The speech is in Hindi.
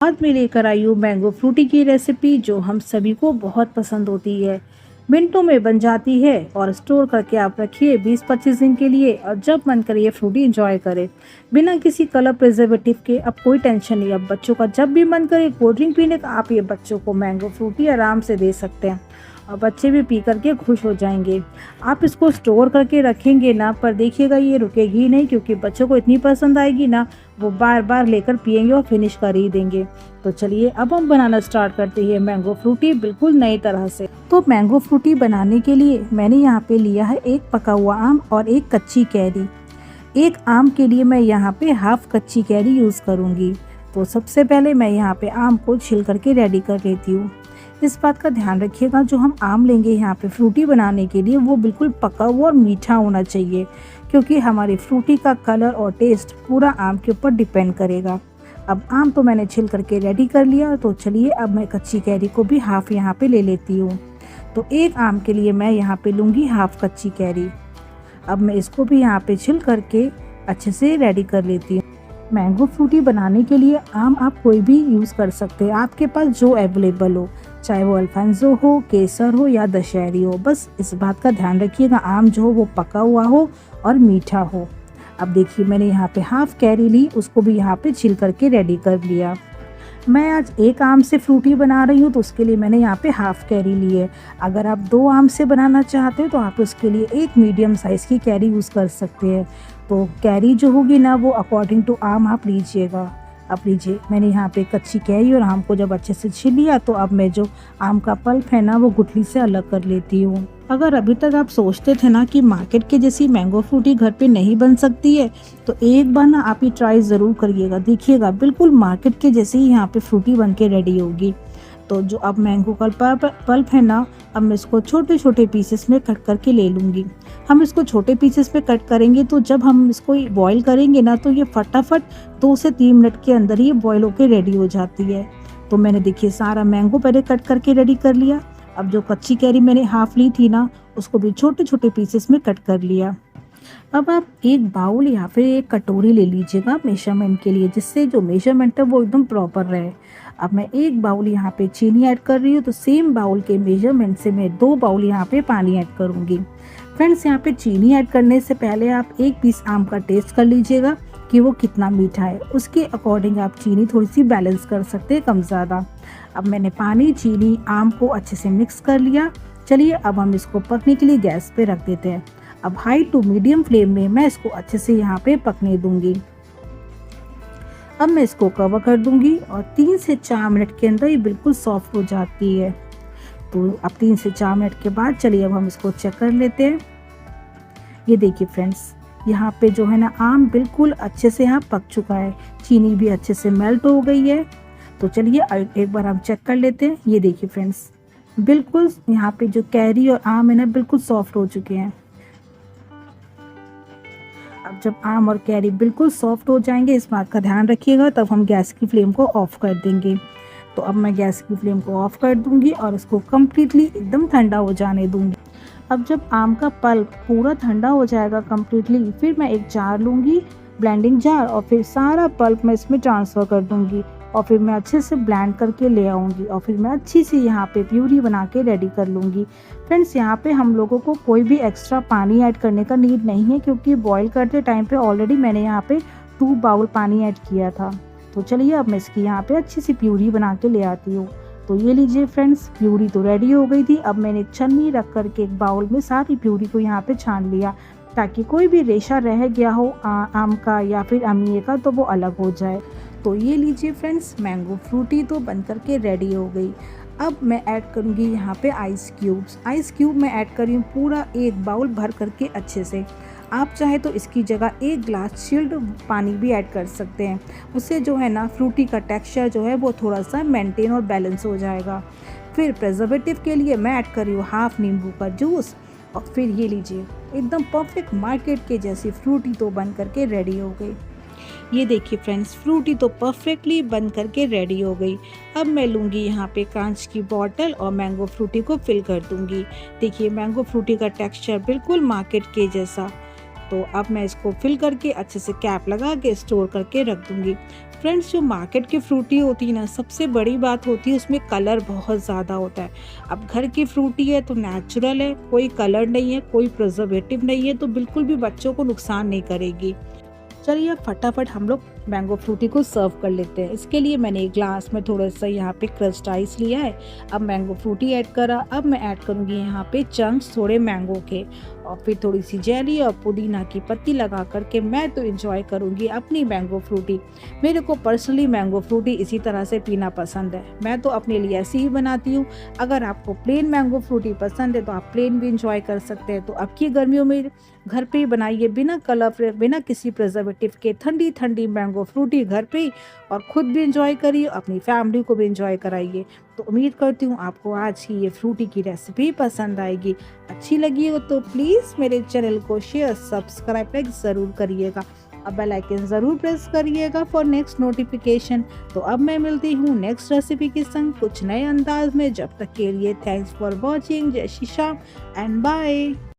आज मैं लेकर आई हूँ मैंगो फ्रूटी की रेसिपी जो हम सभी को बहुत पसंद होती है। मिनटों में बन जाती है और स्टोर करके आप रखिए 20-25 दिन के लिए और जब मन करे ये फ्रूटी एंजॉय करें बिना किसी कलर प्रिजर्वेटिव के। अब कोई टेंशन नहीं, अब बच्चों का जब भी मन करे कोल्ड ड्रिंक पीने का आप ये बच्चों को मैंगो फ्रूटी आराम से दे सकते हैं और बच्चे भी पी करके खुश हो जाएंगे। आप इसको स्टोर करके रखेंगे ना, पर देखिएगा ये रुकेगी ही नहीं, क्योंकि बच्चों को इतनी पसंद आएगी ना, वो बार बार लेकर पियेंगे और फिनिश कर ही देंगे। तो चलिए अब हम बनाना स्टार्ट करते हैं मैंगो फ्रूटी बिल्कुल नई तरह से। तो मैंगो फ्रूटी बनाने के लिए मैंने यहाँ पे लिया है एक पका हुआ आम और एक कच्ची कैरी। एक आम के लिए मैं यहाँ पे हाफ कच्ची कैरी यूज़ करूँगी। तो सबसे पहले मैं यहाँ पे आम को छिल करके रेडी कर लेती हूँ। इस बात का ध्यान रखिएगा, जो हम आम लेंगे यहाँ पे फ्रूटी बनाने के लिए वो बिल्कुल पका हुआ और मीठा होना चाहिए, क्योंकि हमारी फ्रूटी का कलर और टेस्ट पूरा आम के ऊपर डिपेंड करेगा। अब आम तो मैंने छिल करके रेडी कर लिया, तो चलिए अब मैं कच्ची कैरी को भी हाफ यहाँ पे ले लेती हूँ। तो एक आम के लिए मैं यहाँ पे लूँगी हाफ कच्ची कैरी। अब मैं इसको भी यहाँ पे छिल करके अच्छे से रेडी कर लेती हूँ। मैंगो फ्रूटी बनाने के लिए आम आप कोई भी यूज़ कर सकते हैं, आपके पास जो अवेलेबल हो, चाहे वो अल्फांसो हो, केसर हो या दशहरी हो। बस इस बात का ध्यान रखिएगा आम जो हो वो पका हुआ हो और मीठा हो। अब देखिए मैंने यहाँ पे हाफ कैरी ली, उसको भी यहाँ पे छिल करके रेडी कर लिया। मैं आज एक आम से फ्रूटी बना रही हूँ, तो उसके लिए मैंने यहाँ पे हाफ कैरी ली है। अगर आप 2 आम से बनाना चाहते हो तो आप उसके लिए एक मीडियम साइज़ की कैरी यूज़ कर सकते हैं। तो कैरी जो होगी ना वो अकॉर्डिंग टू आम आप लीजिएगा। अब लीजिए मैंने यहाँ पे कच्ची कैरी और आम को जब अच्छे से छील लिया, तो अब मैं जो आम का पल्प है ना वो गुठली से अलग कर लेती हूँ। अगर अभी तक आप सोचते थे ना कि मार्केट के जैसी मैंगो फ्रूटी घर पे नहीं बन सकती है, तो एक बार ना आप ये ट्राई ज़रूर करिएगा, देखिएगा बिल्कुल मार्केट के जैसे ही यहाँ पे फ्रूटी बन के रेडी होगी। तो जो अब मैंगो का पल्प है ना, अब मैं इसको छोटे छोटे पीसेस में कट करके ले लूँगी। हम इसको छोटे पीसेस में कट करेंगे तो जब हम इसको बॉईल करेंगे ना, तो ये फटाफट 2 से 3 मिनट के अंदर ही बॉईल होकर रेडी हो जाती है। तो मैंने देखिए सारा मैंगो पहले कट करके रेडी कर लिया। अब जो कच्ची कैरी मैंने हाफ ली थी ना, उसको भी छोटे छोटे पीसेस में कट कर लिया। अब आप एक बाउल या फिर एक कटोरी ले लीजिएगा मेजरमेंट के लिए, जिससे जो मेजरमेंट है वो एकदम प्रॉपर रहे। अब मैं एक बाउल यहाँ पे चीनी ऐड कर रही हूँ, तो सेम बाउल के मेजरमेंट से मैं 2 बाउल यहाँ पे पानी ऐड करूँगी। फ्रेंड्स यहाँ पे चीनी ऐड करने से पहले आप एक पीस आम का टेस्ट कर लीजिएगा कि वो कितना मीठा है, उसके अकॉर्डिंग आप चीनी थोड़ी सी बैलेंस कर सकते हैं कम ज़्यादा। अब मैंने पानी, चीनी, आम को अच्छे से मिक्स कर लिया। चलिए अब हम इसको पकने के लिए गैस पे रख देते हैं। अब हाई टू मीडियम फ्लेम में मैं इसको अच्छे से यहाँ पे पकने दूंगी। अब मैं इसको कवर कर दूंगी और 3 से 4 मिनट के अंदर ये बिल्कुल सॉफ्ट हो जाती है। तो अब 3 से 4 मिनट के बाद चलिए अब हम इसको चेक कर लेते हैं। ये देखिए फ्रेंड्स, यहाँ पे जो है ना आम बिल्कुल अच्छे से यहाँ पक चुका है, चीनी भी अच्छे से मेल्ट हो गई है। तो चलिए एक बार हम चेक कर लेते हैं। ये देखिए फ्रेंड्स, बिल्कुल यहाँ पे जो कैरी और आम है ना बिल्कुल सॉफ्ट हो चुके हैं। अब जब आम और कैरी बिल्कुल सॉफ्ट हो जाएंगे, इस बात का ध्यान रखिएगा, तब हम गैस की फ्लेम को ऑफ कर देंगे। तो अब मैं गैस की फ्लेम को ऑफ कर दूंगी और इसको कम्प्लीटली एकदम ठंडा हो जाने दूंगी। अब जब आम का पल्प पूरा ठंडा हो जाएगा कम्प्लीटली, फिर मैं एक जार लूँगी, ब्लेंडिंग जार, और फिर सारा पल्प मैं इसमें ट्रांसफ़र कर दूँगी और फिर मैं अच्छे से ब्लेंड करके ले आऊँगी और फिर मैं अच्छी सी यहाँ पे प्यूरी बना के रेडी कर लूँगी। फ्रेंड्स यहाँ पे हम लोगों को कोई भी एक्स्ट्रा पानी ऐड करने का नीड नहीं है, क्योंकि बॉईल करते टाइम पे ऑलरेडी मैंने यहाँ पे 2 बाउल पानी ऐड किया था। तो चलिए अब मैं इसकी यहाँ पे अच्छी सी प्यूरी बना के ले आती हूँ। तो ये लीजिए फ्रेंड्स, प्यूरी तो रेडी हो गई थी। अब मैंने एक छन्नी रख करके एक बाउल में सारी प्यूरी को यहाँ पे छान लिया, ताकि कोई भी रेशा रह गया हो आम का या फिर अमीए का तो वो अलग हो जाए। तो ये लीजिए फ्रेंड्स, मैंगो फ्रूटी तो बन करके रेडी हो गई। अब मैं ऐड करूँगी यहाँ पे आइस क्यूब्स। आइस क्यूब मैं ऐड कर रही हूँ पूरा एक बाउल भर करके अच्छे से। आप चाहे तो इसकी जगह 1 ग्लास चिल्ड पानी भी ऐड कर सकते हैं, उससे जो है ना फ्रूटी का टेक्सचर जो है वो थोड़ा सा मेंटेन और बैलेंस हो जाएगा। फिर प्रिजर्वेटिव के लिए मैं ऐड कर रही हूँ हाफ नींबू का जूस। और फिर ये लीजिए एकदम परफेक्ट मार्केट के जैसी फ्रूटी तो बन करके रेडी हो गई। ये देखिए फ्रेंड्स, फ्रूटी तो परफेक्टली बन करके रेडी हो गई। अब मैं लूँगी यहाँ पे कांच की बॉटल और मैंगो फ्रूटी को फिल कर दूँगी। देखिए मैंगो फ्रूटी का टेक्सचर बिल्कुल मार्केट के जैसा। तो अब मैं इसको फिल करके अच्छे से कैप लगा के स्टोर करके रख दूंगी। फ्रेंड्स, जो मार्केट की फ्रूटी होती है ना, सबसे बड़ी बात होती है उसमें कलर बहुत ज़्यादा होता है। अब घर की फ्रूटी है तो नेचुरल है, कोई कलर नहीं है, कोई प्रिजर्वेटिव नहीं है, तो बिल्कुल भी बच्चों को नुकसान नहीं करेगी। चलिए अब फटाफट हम लोग मैंगो फ्रूटी को सर्व कर लेते हैं। इसके लिए मैंने एक ग्लास में थोड़ा सा यहाँ पे क्रस्ट आइस लिया है। अब मैंगो फ्रूटी ऐड करा। अब मैं ऐड करूँगी यहाँ पे चंक्स थोड़े मैंगो के, और फिर थोड़ी सी जेली और पुदीना की पत्ती लगा करके मैं तो इंजॉय करूँगी अपनी मैंगो फ्रूटी। मेरे को पर्सनली मैंगो फ्रूटी इसी तरह से पीना पसंद है। मैं तो अपने लिए ऐसी ही बनाती हूँ। अगर आपको प्लेन मैंगो फ्रूटी पसंद है तो आप प्लेन भी इंजॉय कर सकते हैं। तो अब की गर्मियों में घर पे ही बनाइए, बिना कलर, बिना किसी प्रिजर्वेटिव के, ठंडी ठंडी मैंगो फ्रूटी घर पे ही, और खुद भी इंजॉय करिए, अपनी फैमिली को भी इंजॉय कराइए। तो उम्मीद करती हूँ आपको आज की ये फ्रूटी की रेसिपी पसंद आएगी। अच्छी लगी हो तो प्लीज़ मेरे चैनल को शेयर, सब्सक्राइब लाइक ज़रूर करिएगा। अब बेल आइकन ज़रूर प्रेस करिएगा फॉर नेक्स्ट नोटिफिकेशन। तो अब मैं मिलती हूँ नेक्स्ट रेसिपी के संग कुछ नए अंदाज में। जब तक के लिए थैंक्स फॉर वॉचिंग। जय श्री श्याम एंड बाय।